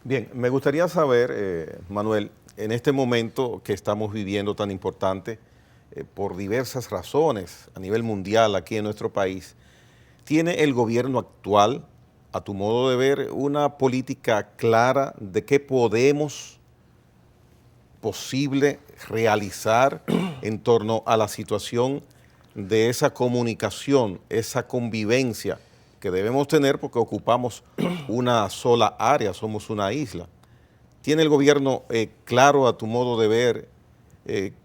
Bien, me gustaría saber, Manuel, en este momento que estamos viviendo tan importante, por diversas razones a nivel mundial aquí en nuestro país, ¿tiene el gobierno actual, a tu modo de ver, una política clara de qué podemos posible realizar en torno a la situación de esa comunicación, esa convivencia que debemos tener porque ocupamos una sola área, somos una isla? ¿Tiene el gobierno claro, a tu modo de ver,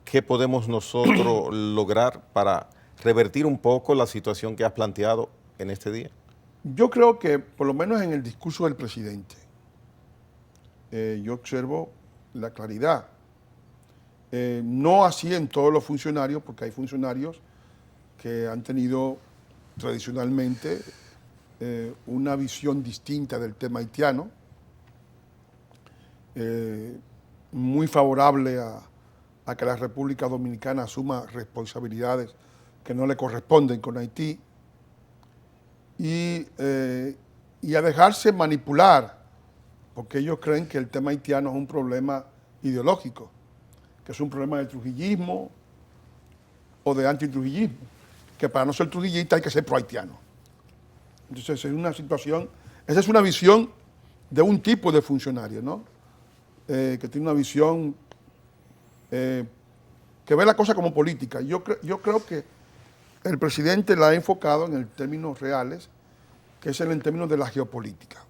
qué podemos nosotros lograr para revertir un poco la situación que has planteado en este día? Yo creo que, por lo menos en el discurso del presidente, yo observo la claridad. No así en todos los funcionarios, porque hay funcionarios que han tenido tradicionalmente una visión distinta del tema haitiano, muy favorable a que la República Dominicana asuma responsabilidades que no le corresponden con Haití y a dejarse manipular, porque ellos creen que el tema haitiano es un problema ideológico, que es un problema de trujillismo o de antitrujillismo, que para no ser trujillista hay que ser pro-haitiano. Entonces es una situación, esa es una visión de un tipo de funcionario, ¿no? Que tiene una visión que ve la cosa como política. Yo creo que el presidente la ha enfocado en términos reales, que es en términos de la geopolítica.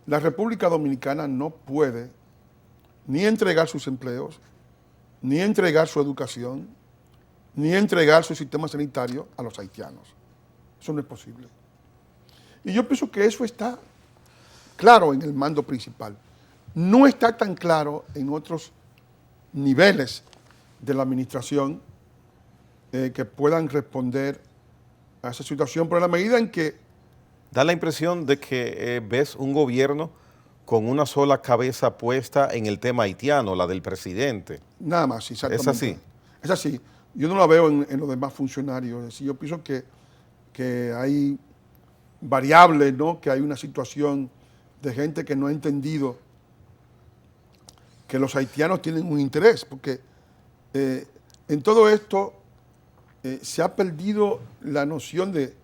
La República Dominicana no puede ni entregar sus empleos, ni entregar su educación, ni entregar su sistema sanitario a los haitianos. Eso no es posible. Y yo pienso que eso está claro en el mando principal. No está tan claro en otros niveles de la administración que puedan responder a esa situación, pero en la medida en que... Da la impresión de que ves un gobierno con una sola cabeza puesta en el tema haitiano, la del presidente. Nada más, exactamente. ¿Es así? Es así. Yo no la veo en los demás funcionarios. Es decir, yo pienso que hay variables, ¿no? Que hay una situación de gente que no ha entendido que los haitianos tienen un interés, porque en todo esto se ha perdido la noción de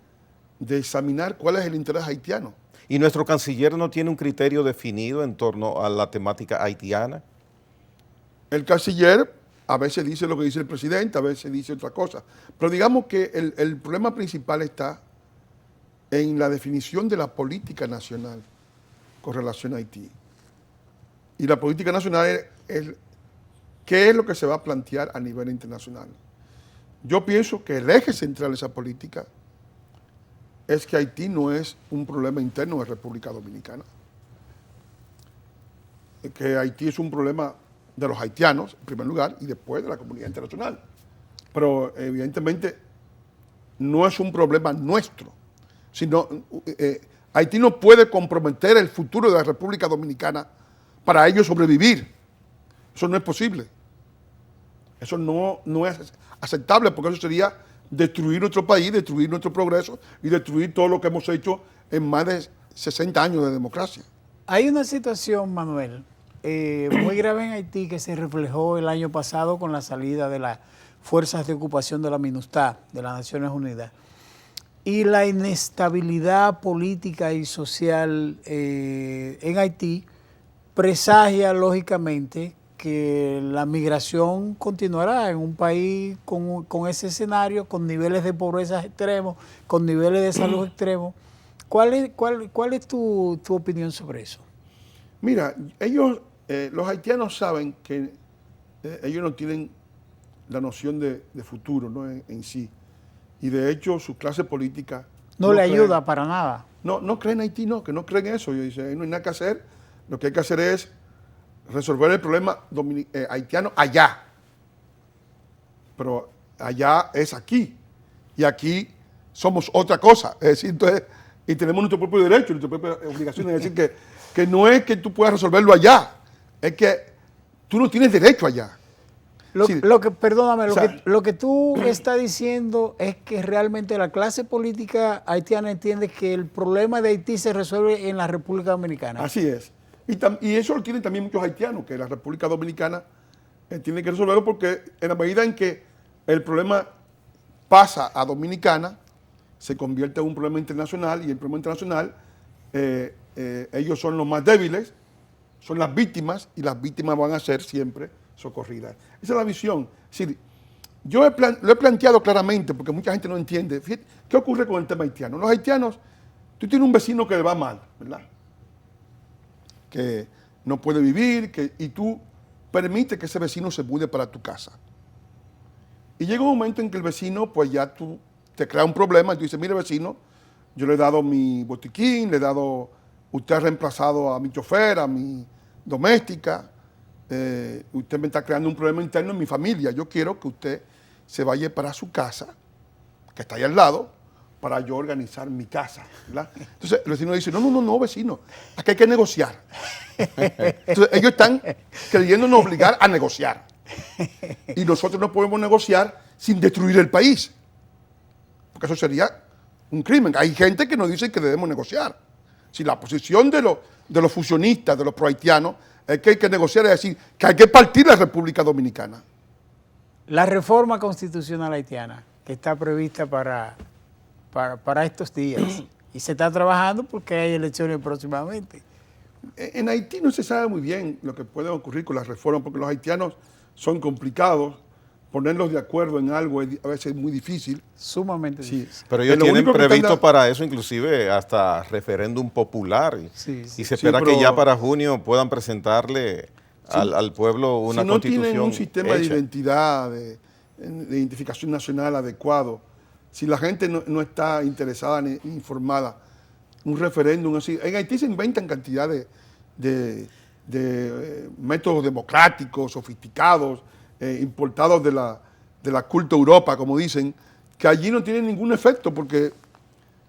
examinar cuál es el interés haitiano. ¿Y nuestro canciller no tiene un criterio definido en torno a la temática haitiana? El canciller a veces dice lo que dice el presidente, a veces dice otra cosa. Pero digamos que el problema principal está en la definición de la política nacional con relación a Haití. Y la política nacional es qué es lo que se va a plantear a nivel internacional. Yo pienso que el eje central de esa política es que Haití no es un problema interno de República Dominicana. Que Haití es un problema de los haitianos, en primer lugar, y después de la comunidad internacional. Pero evidentemente no es un problema nuestro, sino Haití no puede comprometer el futuro de la República Dominicana para ellos sobrevivir. Eso no es posible. Eso no es aceptable, porque eso sería destruir nuestro país, destruir nuestro progreso y destruir todo lo que hemos hecho en más de 60 años de democracia. Hay una situación, Manuel, muy grave en Haití que se reflejó el año pasado con la salida de las fuerzas de ocupación de la MINUSTAH, de las Naciones Unidas. Y la inestabilidad política y social en Haití presagia, lógicamente, que la migración continuará en un país con ese escenario, con niveles de pobreza extremos, con niveles de salud extremos. ¿Cuál es tu opinión sobre eso? Mira, ellos, los haitianos saben que ellos no tienen la noción de futuro, ¿no? en sí. Y de hecho su clase política... No le ayuda para nada. No creen en Haití, no, que no creen eso. Ellos dicen, no hay nada que hacer, lo que hay que hacer es resolver el problema haitiano allá. Pero allá es aquí. Y aquí somos otra cosa. Es decir, entonces, y tenemos nuestro propio derecho, nuestra propia obligación. Es decir, que no es que tú puedas resolverlo allá, es que tú no tienes derecho allá. Perdóname, lo que tú estás diciendo es que realmente la clase política haitiana entiende que el problema de Haití se resuelve en la República Dominicana. Así es. Y eso lo tienen también muchos haitianos, que la República Dominicana tiene que resolverlo porque en la medida en que el problema pasa a Dominicana, se convierte en un problema internacional y el problema internacional, ellos son los más débiles, son las víctimas y las víctimas van a ser siempre socorridas. Esa es la visión. Es decir, yo lo he planteado claramente porque mucha gente no entiende. Fíjate, ¿qué ocurre con el tema haitiano? Los haitianos, tú tienes un vecino que le va mal, ¿verdad? Que no puede vivir y tú permites que ese vecino se mude para tu casa. Y llega un momento en que el vecino, pues ya tú te crea un problema y tú dices, mire vecino, yo le he dado mi botiquín, usted ha reemplazado a mi chofer, a mi doméstica, usted me está creando un problema interno en mi familia, yo quiero que usted se vaya para su casa, que está ahí al lado, para yo organizar mi casa, ¿verdad? Entonces el vecino dice, no, vecino, aquí hay que negociar. Entonces ellos están queriéndonos obligar a negociar. Y nosotros no podemos negociar sin destruir el país, porque eso sería un crimen. Hay gente que nos dice que debemos negociar. Si la posición de los fusionistas, de los prohaitianos, es que hay que negociar, es decir, que hay que partir la República Dominicana. La reforma constitucional haitiana, que está prevista para estos días, y se está trabajando porque hay elecciones próximamente. En Haití no se sabe muy bien lo que puede ocurrir con las reformas, porque los haitianos son complicados, ponerlos de acuerdo en algo a veces es muy difícil. Sumamente difícil. Pero ellos tienen previsto para eso inclusive hasta referéndum popular y se espera que ya para junio puedan presentarle al pueblo una constitución. Si no tienen un sistema de hecha. identidad, de identificación nacional adecuado, si la gente no está interesada ni informada, un referéndum así. En Haití se inventan cantidad de métodos democráticos, sofisticados, importados de la culta Europa, como dicen, que allí no tienen ningún efecto porque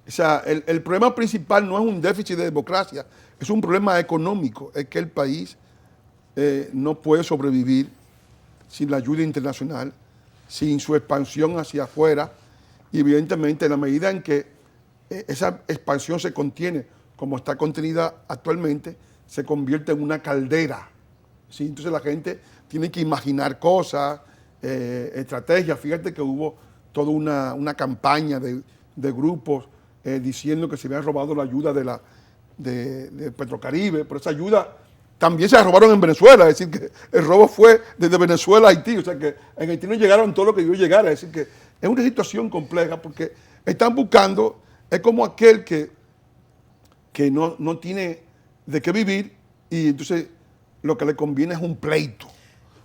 o sea, el problema principal no es un déficit de democracia, es un problema económico, es que el país no puede sobrevivir sin la ayuda internacional, sin su expansión hacia afuera, y evidentemente en la medida en que esa expansión se contiene como está contenida actualmente, se convierte en una caldera. ¿Sí? Entonces la gente tiene que imaginar cosas, estrategias. Fíjate que hubo toda una campaña de grupos diciendo que se había robado la ayuda de Petrocaribe, pero esa ayuda también se la robaron en Venezuela, es decir, que el robo fue desde Venezuela a Haití, o sea que en Haití no llegaron todo lo que debió llegar, es decir, que es una situación compleja porque están buscando, es como aquel que no tiene de qué vivir y entonces lo que le conviene es un pleito,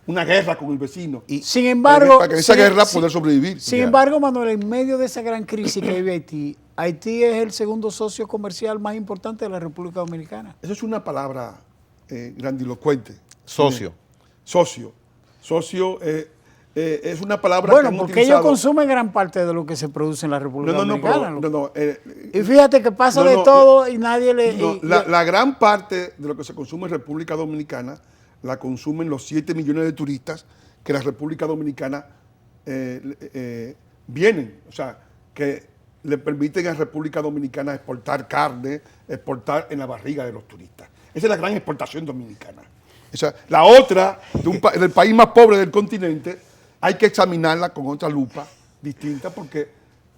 una guerra con el vecino. Y sin embargo, para que en esa guerra poder sobrevivir. Sin embargo, Manuel, en medio de esa gran crisis que vive Haití, Haití es el segundo socio comercial más importante de la República Dominicana. Esa es una palabra grandilocuente. Socio. Socio. Socio es una palabra bueno, que han porque utilizado. ellos consumen gran parte de lo que se produce en la República Dominicana. Y fíjate que pasa de todo y nadie le... La gran parte de lo que se consume en República Dominicana la consumen los 7 millones de turistas que la República Dominicana vienen. O sea, que le permiten a la República Dominicana exportar carne, exportar en la barriga de los turistas. Esa es la gran exportación dominicana. O sea, la otra, del país más pobre del continente, hay que examinarla con otra lupa distinta porque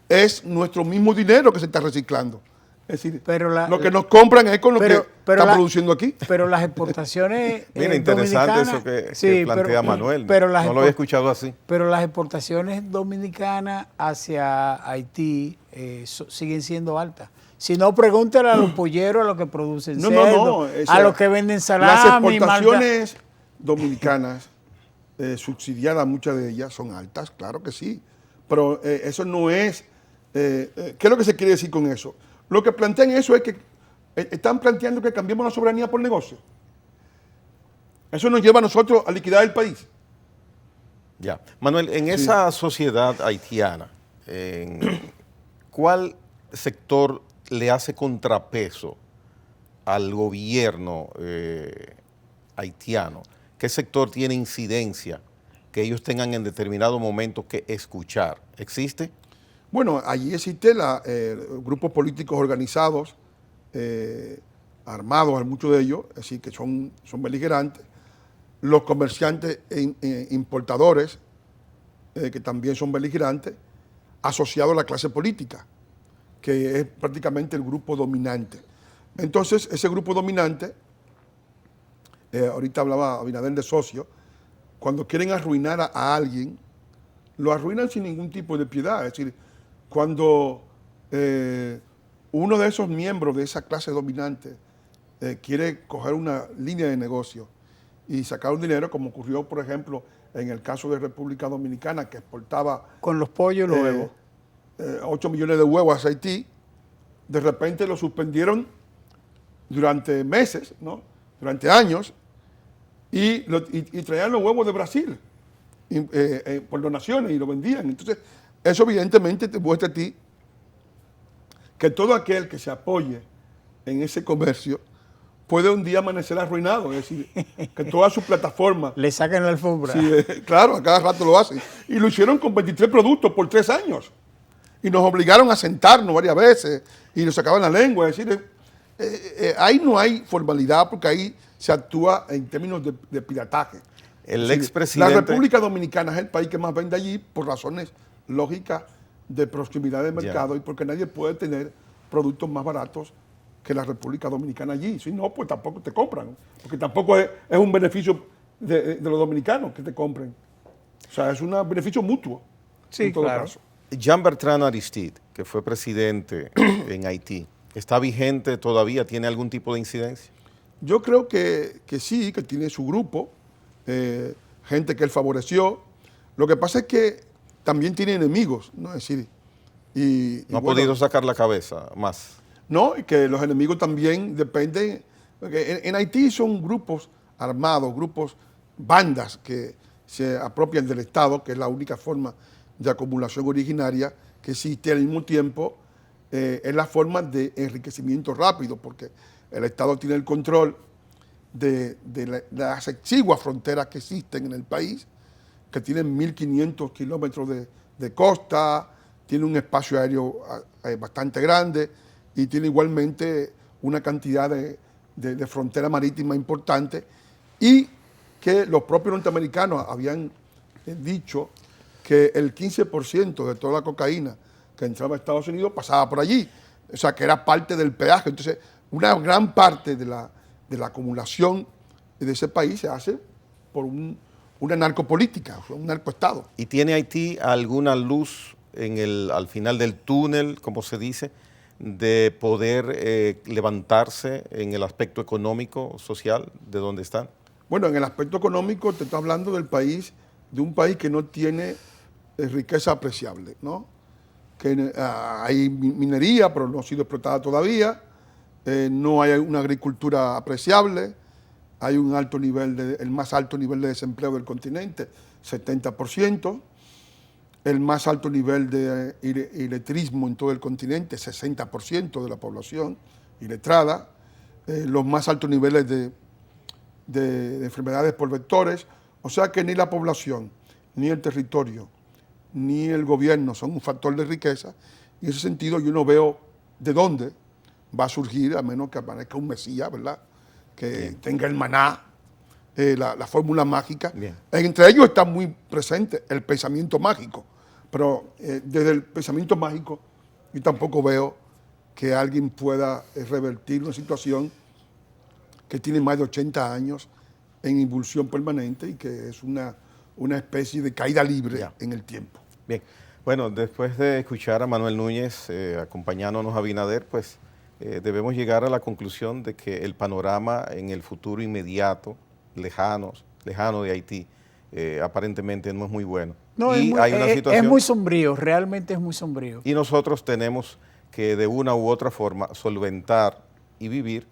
es nuestro mismo dinero que se está reciclando. Es decir, lo que nos compran es con lo que están produciendo aquí. Pero las exportaciones Mira, interesante eso que plantea Manuel. No lo había escuchado así. Pero las exportaciones dominicanas hacia Haití siguen siendo altas. Si no, pregúntale a los polleros, a los que producen cerdo, a los que venden salami. Las exportaciones dominicanas, subsidiadas muchas de ellas, son altas, claro que sí. Pero eso no es... ¿qué es lo que se quiere decir con eso? Lo que plantean eso es que están planteando que cambiemos la soberanía por negocio. Eso nos lleva a nosotros a liquidar el país. Ya. Manuel, en esa sociedad haitiana, ¿cuál sector le hace contrapeso al gobierno haitiano? ¿Qué sector tiene incidencia que ellos tengan en determinado momento que escuchar? ¿Existe? Bueno, allí existen grupos políticos organizados armados, muchos de ellos, es decir, que son beligerantes, los comerciantes e importadores, que también son beligerantes, asociados a la clase política, que es prácticamente el grupo dominante. Entonces, ese grupo dominante, ahorita hablaba Abinader de socio, cuando quieren arruinar a alguien, lo arruinan sin ningún tipo de piedad. Es decir, cuando uno de esos miembros de esa clase dominante quiere coger una línea de negocio y sacar un dinero, como ocurrió, por ejemplo, en el caso de República Dominicana, que exportaba Con los pollos y los huevos. 8 millones de huevos a Haití, de repente lo suspendieron durante meses, ¿no? Durante años, y traían los huevos de Brasil por donaciones y lo vendían. Entonces, eso evidentemente te muestra a ti que todo aquel que se apoye en ese comercio puede un día amanecer arruinado, es decir, que toda su plataforma... Le sacan la alfombra. Sí, claro, a cada rato lo hacen. Y lo hicieron con 23 productos por 3 años. Y nos obligaron a sentarnos varias veces y nos sacaban la lengua. Es decir, ahí no hay formalidad porque ahí se actúa en términos de pirataje. El expresidente... La República Dominicana es el país que más vende allí por razones lógicas de proximidad de mercado y porque nadie puede tener productos más baratos que la República Dominicana allí. Si no, pues tampoco te compran, porque tampoco es un beneficio de los dominicanos que te compren. O sea, es un beneficio mutuo. Sí, en todo claro. caso. Jean-Bertrand Aristide, que fue presidente en Haití, ¿está vigente todavía? ¿Tiene algún tipo de incidencia? Yo creo que sí, que tiene su grupo, gente que él favoreció. Lo que pasa es que también tiene enemigos, ¿no? Es decir, No ha podido sacar la cabeza más. No, y que los enemigos también dependen. Porque en Haití son grupos armados, grupos, bandas que se apropian del Estado, que es la única forma de acumulación originaria que existe. Al mismo tiempo, es la forma de enriquecimiento rápido, porque el Estado tiene el control de las exiguas fronteras que existen en el país, que tienen 1.500 kilómetros de costa, tiene un espacio aéreo bastante grande y tiene igualmente una cantidad de frontera marítima importante, y que los propios norteamericanos habían dicho que el 15% de toda la cocaína que entraba a Estados Unidos pasaba por allí, o sea, que era parte del peaje. Entonces, una gran parte de la acumulación de ese país se hace por una narcopolítica, un narcoestado. ¿Y tiene Haití alguna luz al final del túnel, como se dice, de poder levantarse en el aspecto económico, social, de donde están? Bueno, en el aspecto económico te estoy hablando de un país que no tiene riqueza apreciable, ¿no? Que hay minería, pero no ha sido explotada todavía, no hay una agricultura apreciable, hay el más alto nivel de desempleo del continente, 70%, el más alto nivel de iletrismo en todo el continente, 60% de la población iletrada, los más altos niveles de enfermedades por vectores. O sea que ni la población, ni el territorio, ni el gobierno son un factor de riqueza. Y en ese sentido yo no veo de dónde va a surgir, a menos que aparezca un mesías, ¿verdad? Que tenga el maná, la fórmula mágica. Bien. Entre ellos está muy presente el pensamiento mágico, pero desde el pensamiento mágico yo tampoco veo que alguien pueda revertir una situación que tiene más de 80 años en involución permanente y que es una especie de caída libre en el tiempo. Bien, bueno, después de escuchar a Manuel Núñez acompañándonos a Abinader, pues debemos llegar a la conclusión de que el panorama en el futuro inmediato, lejano de Haití, aparentemente no es muy bueno. No, y hay una situación, es muy sombrío, realmente es muy sombrío. y nosotros tenemos que de una u otra forma solventar y vivir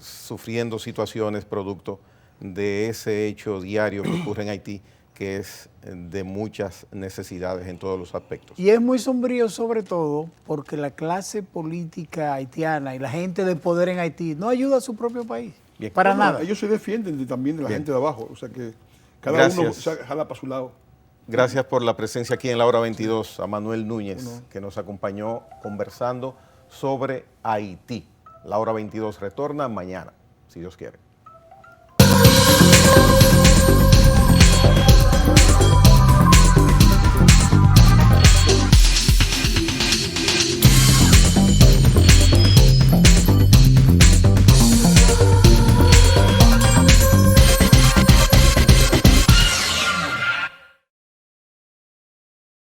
sufriendo situaciones producto de ese hecho diario que ocurre en Haití, que es de muchas necesidades en todos los aspectos. Y es muy sombrío sobre todo porque la clase política haitiana y la gente de poder en Haití no ayuda a su propio país. Bien. Para Bueno, nada. ellos se defienden también de la Bien. gente de abajo, o sea que cada Gracias. uno jala para su lado. Gracias por la presencia aquí en la hora 22 a Manuel Núñez, que nos acompañó conversando sobre Haití, La Hora 22 retorna mañana, si Dios quiere.